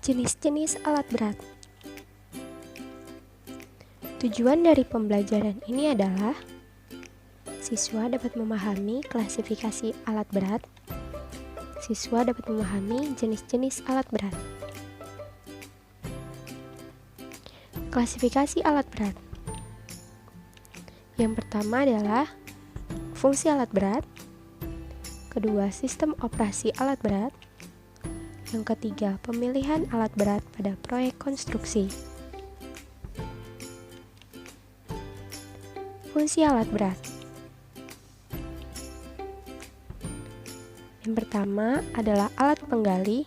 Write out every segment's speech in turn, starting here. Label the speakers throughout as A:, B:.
A: Jenis-jenis alat berat. Tujuan dari pembelajaran ini adalah siswa dapat memahami klasifikasi alat berat. Siswa dapat memahami jenis-jenis alat berat. Klasifikasi alat berat. Yang pertama adalah fungsi alat berat. Kedua, sistem operasi alat berat. Yang ketiga, pemilihan alat berat pada proyek konstruksi. Fungsi alat berat. Yang pertama adalah alat penggali,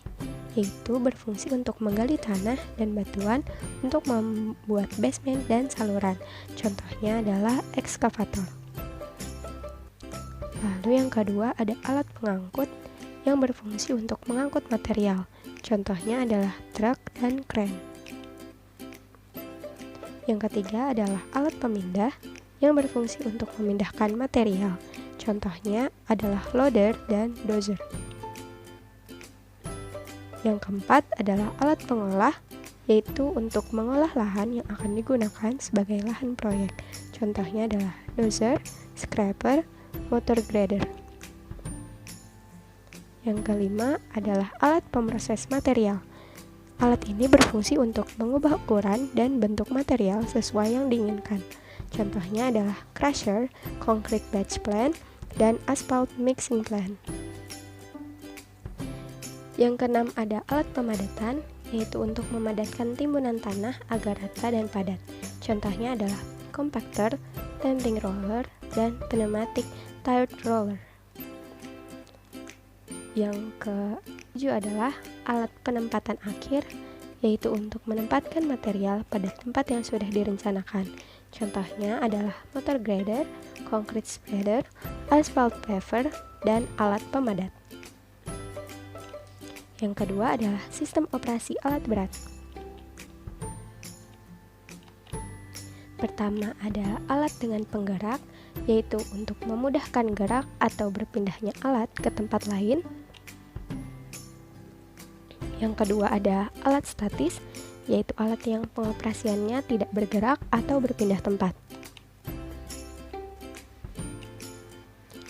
A: yaitu berfungsi untuk menggali tanah dan batuan untuk membuat basement dan saluran. Contohnya adalah ekskavator. Lalu yang kedua ada alat pengangkut yang berfungsi untuk mengangkut material. Contohnya adalah truk dan kren. Yang ketiga adalah alat pemindah yang berfungsi untuk memindahkan material. Contohnya adalah loader dan dozer. Yang keempat adalah alat pengolah, yaitu untuk mengolah lahan yang akan digunakan sebagai lahan proyek. Contohnya adalah dozer, scraper, motor grader. Yang kelima adalah alat pemroses material. Alat ini berfungsi untuk mengubah ukuran dan bentuk material sesuai yang diinginkan. Contohnya adalah crusher, concrete batch plant, dan asphalt mixing plant. Yang keenam ada alat pemadatan, yaitu untuk memadatkan timbunan tanah agar rata dan padat. Contohnya adalah compactor, stamping roller, dan pneumatic tire roller. Yang ketujuh adalah alat penempatan akhir, yaitu untuk menempatkan material pada tempat yang sudah direncanakan. Contohnya adalah motor grader, concrete spreader, asphalt paver, dan alat pemadat. Yang kedua adalah sistem operasi alat berat. Pertama ada alat dengan penggerak, yaitu untuk memudahkan gerak atau berpindahnya alat ke tempat lain. Yang kedua ada alat statis, yaitu alat yang pengoperasiannya tidak bergerak atau berpindah tempat.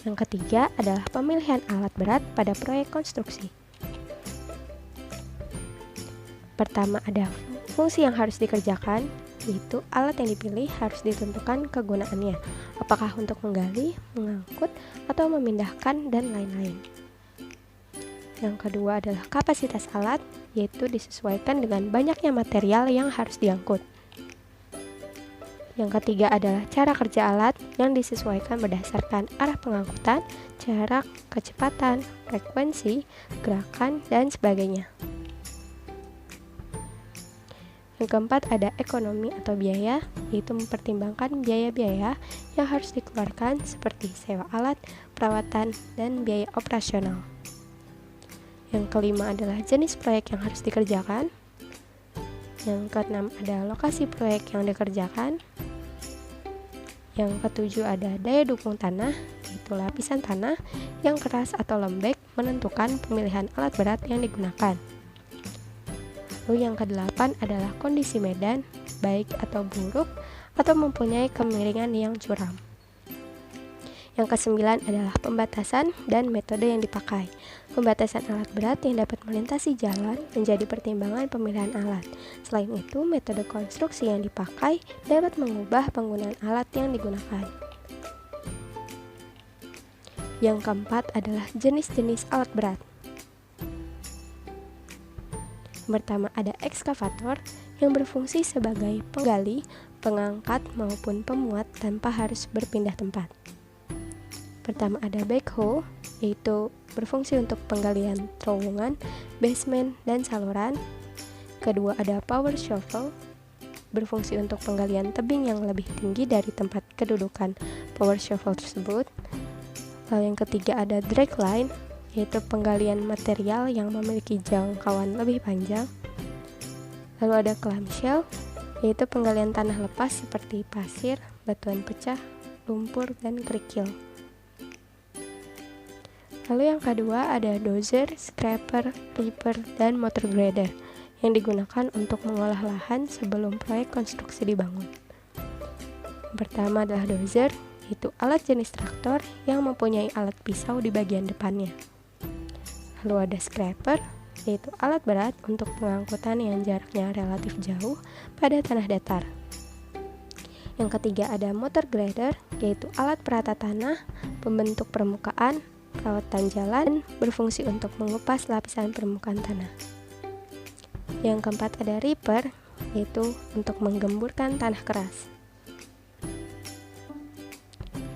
A: Yang ketiga adalah pemilihan alat berat pada proyek konstruksi. Pertama ada fungsi yang harus dikerjakan, yaitu alat yang dipilih harus ditentukan kegunaannya, apakah untuk menggali, mengangkut, atau memindahkan, dan lain-lain. Yang kedua adalah kapasitas alat, yaitu disesuaikan dengan banyaknya material yang harus diangkut. Yang ketiga adalah cara kerja alat yang disesuaikan berdasarkan arah pengangkutan, jarak, kecepatan, frekuensi, gerakan, dan sebagainya. Yang keempat ada ekonomi atau biaya, yaitu mempertimbangkan biaya-biaya yang harus dikeluarkan seperti sewa alat, perawatan, dan biaya operasional. Yang kelima adalah jenis proyek yang harus dikerjakan. Yang keenam ada lokasi proyek yang dikerjakan. Yang ketujuh ada daya dukung tanah, yaitu lapisan tanah yang keras atau lembek menentukan pemilihan alat berat yang digunakan. Lalu yang kedelapan adalah kondisi medan, baik atau buruk, atau mempunyai kemiringan yang curam. Yang kesembilan adalah pembatasan dan metode yang dipakai. Pembatasan alat berat yang dapat melintasi jalan menjadi pertimbangan pemilihan alat. Selain itu, metode konstruksi yang dipakai dapat mengubah penggunaan alat yang digunakan. Yang keempat adalah jenis-jenis alat berat. Pertama ada ekskavator yang berfungsi sebagai penggali, pengangkat maupun pemuat tanpa harus berpindah tempat. Pertama ada backhoe, yaitu berfungsi untuk penggalian terowongan, basement, dan saluran. Kedua ada power shovel, berfungsi untuk penggalian tebing yang lebih tinggi dari tempat kedudukan power shovel tersebut. Lalu yang ketiga ada drag line, yaitu penggalian material yang memiliki jangkauan lebih panjang. Lalu ada clamshell, yaitu penggalian tanah lepas seperti pasir, batuan pecah, lumpur, dan kerikil. Lalu yang kedua ada dozer, scraper, ripper, dan motor grader. yang digunakan untuk mengolah lahan sebelum proyek konstruksi dibangun. Yang pertama adalah dozer, yaitu alat jenis traktor yang mempunyai alat pisau di bagian depannya. Lalu ada scraper, yaitu alat berat untuk pengangkutan yang jaraknya relatif jauh pada tanah datar. Yang ketiga ada motor grader, yaitu alat perata tanah, pembentuk permukaan, perawatan jalan, berfungsi untuk mengupas lapisan permukaan tanah. Yang keempat ada ripper, yaitu untuk menggemburkan tanah keras.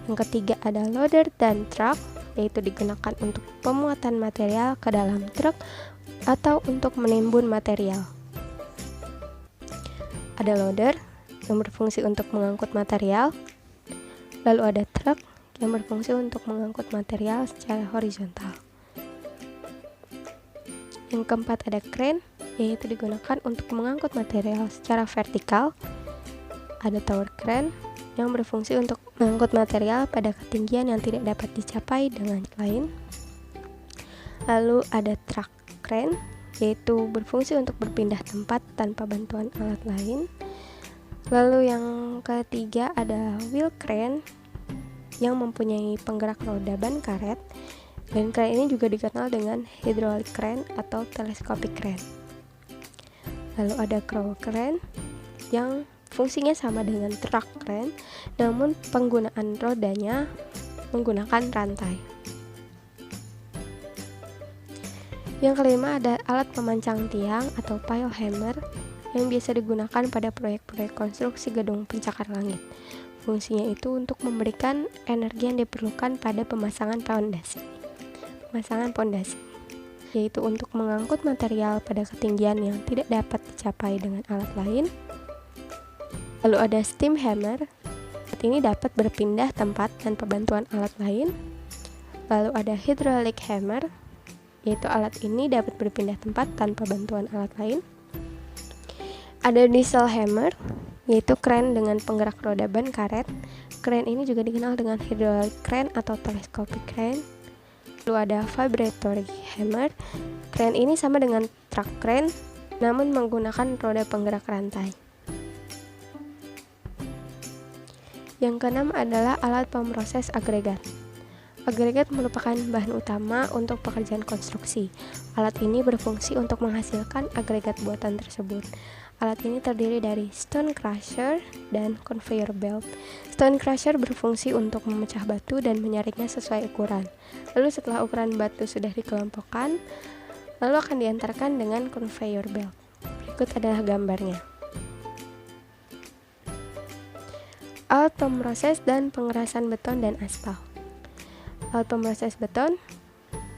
A: Yang ketiga ada loader dan truck, yaitu digunakan untuk pemuatan material ke dalam truk atau untuk menimbun material. Ada loader yang berfungsi untuk mengangkut material, lalu ada truk yang berfungsi untuk mengangkut material secara horizontal. Yang keempat ada crane, yaitu digunakan untuk mengangkut material secara vertikal. Ada tower crane yang berfungsi untuk mengangkut material pada ketinggian yang tidak dapat dicapai dengan lain. Lalu ada truck crane, yaitu berfungsi untuk berpindah tempat tanpa bantuan alat lain. Lalu yang ketiga ada wheel crane yang mempunyai penggerak roda ban karet, dan crane ini juga dikenal dengan hydraulic crane atau telescopic crane. Lalu ada crawl crane yang fungsinya sama dengan truck crane, namun penggunaan rodanya menggunakan rantai. Yang kelima ada alat pemancang tiang atau pile hammer yang biasa digunakan pada proyek-proyek konstruksi gedung pencakar langit. Fungsinya itu untuk memberikan energi yang diperlukan pada pemasangan pondasi, yaitu untuk mengangkut material pada ketinggian yang tidak dapat dicapai dengan alat lain. Lalu ada steam hammer, alat ini dapat berpindah tempat tanpa bantuan alat lain. Lalu ada hydraulic hammer, yaitu alat ini dapat berpindah tempat tanpa bantuan alat lain. Ada diesel hammer, yaitu crane dengan penggerak roda ban karet. Crane ini juga dikenal dengan hydraulic crane atau telescopic crane. Lalu ada vibratory hammer. Crane ini sama dengan truck crane, namun menggunakan roda penggerak rantai. Yang keenam adalah alat pemroses agregat. Agregat merupakan bahan utama untuk pekerjaan konstruksi. Alat ini berfungsi untuk menghasilkan agregat buatan tersebut. Alat ini terdiri dari stone crusher dan conveyor belt. Stone crusher berfungsi untuk memecah batu dan menyaringnya sesuai ukuran. Lalu setelah ukuran batu sudah dikelompokkan, lalu akan diantarkan dengan conveyor belt. Berikut adalah gambarnya. Alat pemroses dan pengerasan beton dan aspal. Alat pemroses beton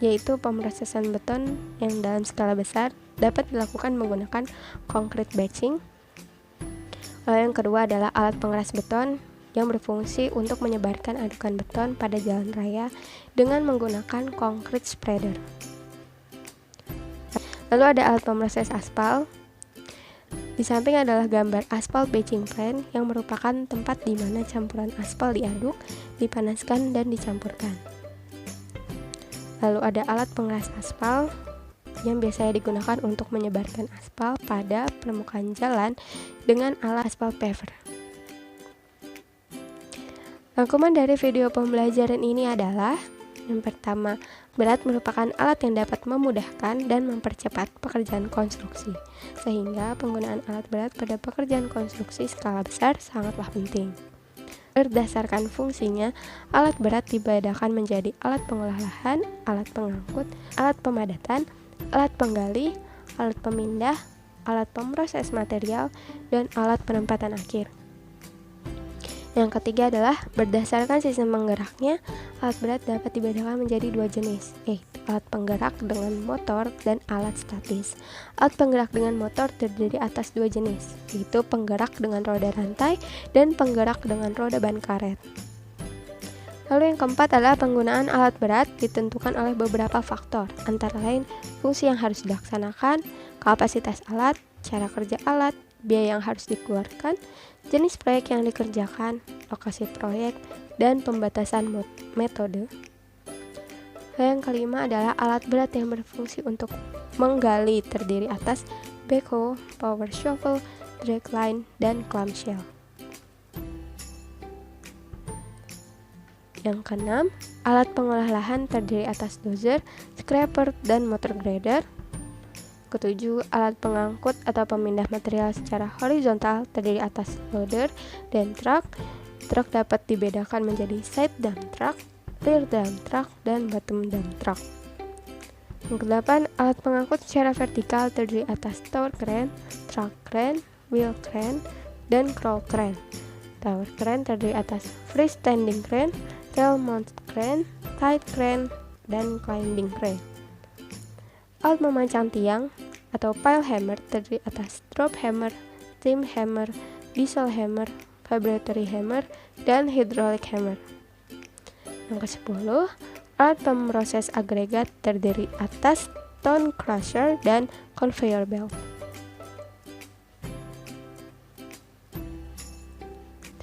A: yaitu pemrosesan beton yang dalam skala besar dapat dilakukan menggunakan concrete batching. Lalu yang kedua adalah alat pengeras beton yang berfungsi untuk menyebarkan adukan beton pada jalan raya dengan menggunakan concrete spreader. Lalu ada alat pemroses aspal. Di samping adalah gambar aspal batching plant yang merupakan tempat di mana campuran aspal diaduk, dipanaskan, dan dicampurkan. Lalu ada alat pengeras aspal yang biasanya digunakan untuk menyebarkan aspal pada permukaan jalan dengan alat aspal paver. Rangkuman dari video pembelajaran ini adalah: yang pertama, berat merupakan alat yang dapat memudahkan dan mempercepat pekerjaan konstruksi, sehingga penggunaan alat berat pada pekerjaan konstruksi skala besar sangatlah penting. Berdasarkan fungsinya, alat berat dibedakan menjadi alat pengolah lahan, alat pengangkut, alat pemadatan, alat penggali, alat pemindah, alat pemroses material, dan alat penempatan akhir. Yang ketiga adalah berdasarkan sistem penggeraknya, alat berat dapat dibedakan menjadi dua jenis, yaitu alat penggerak dengan motor dan alat statis. Alat penggerak dengan motor terdiri atas dua jenis, yaitu penggerak dengan roda rantai dan penggerak dengan roda ban karet. Lalu yang keempat adalah penggunaan alat berat ditentukan oleh beberapa faktor, antara lain fungsi yang harus dilaksanakan, kapasitas alat, cara kerja alat, biaya yang harus dikeluarkan, jenis proyek yang dikerjakan, lokasi proyek, dan pembatasan metode. Yang kelima adalah alat berat yang berfungsi untuk menggali, terdiri atas backhoe, power shovel, dragline, dan clamshell. Yang keenam, alat pengolah lahan terdiri atas dozer, scraper, dan motor grader. Ketujuh, alat pengangkut atau pemindah material secara horizontal terdiri atas loader dan truck. Truk dapat dibedakan menjadi side dump truck, rear dump truck, dan bottom dump truck. Yang kedelapan, alat pengangkut secara vertikal terdiri atas tower crane, truck crane, wheel crane, dan crawl crane. Tower crane terdiri atas freestanding crane, rail mount crane, side crane, dan climbing crane. Alat memancang tiang atau pile hammer terdiri atas drop hammer, steam hammer, diesel hammer, vibratory hammer, dan hydraulic hammer. Yang ke-10, alat pemroses agregat terdiri atas stone crusher dan conveyor belt.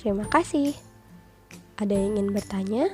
A: Terima kasih. Ada yang ingin bertanya?